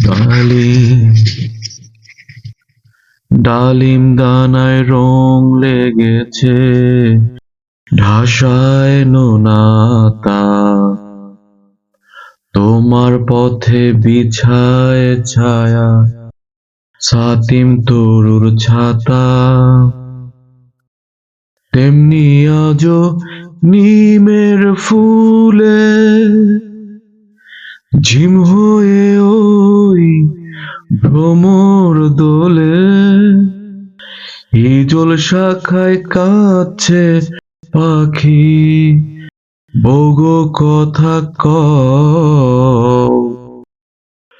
ডালিম ডালিম দানায় রং লেগেছে, ঢাসায় নোনাতা। তোমার পথে বিছায় ছায়া, সাতিম তরুর ছাতা। তেমনি আজো নিমের ফুলে ঝিম হয়ে ওই ভ্রমর দোলে। হিজল শাখায় কাছে পাখি, বউগো কথা কও।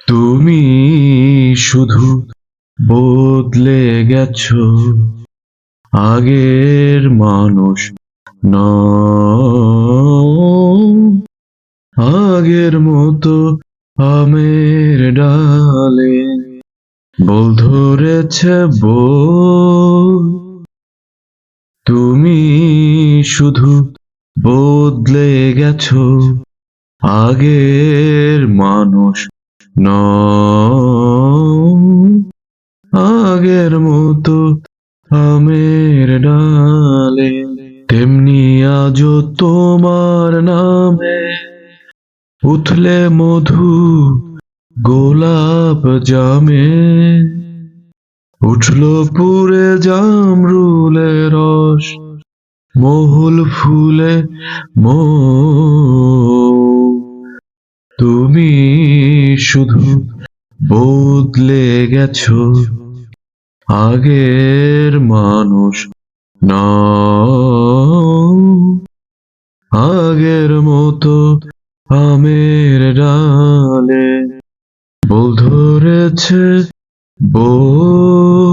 তুমি শুধু বদলে গেছো, আগের মানুষ নও। আগের মতো আমের ডালে বল ধরেছে বউ। তুমি শুধু বদলে গেছো, আগের মানুষ নও। আগের মতো আমের ডালে। তেমনি আজও তোমার নামে উঠলে মধু গোলাপ জামে। উঠলো পুরে জামরুলের রস, মহুল ফুলে তুমি শুধু বদলে গেছো, আগের মানুষ নও। আগের মতো আমের ডালে বল ধরেছে বউ।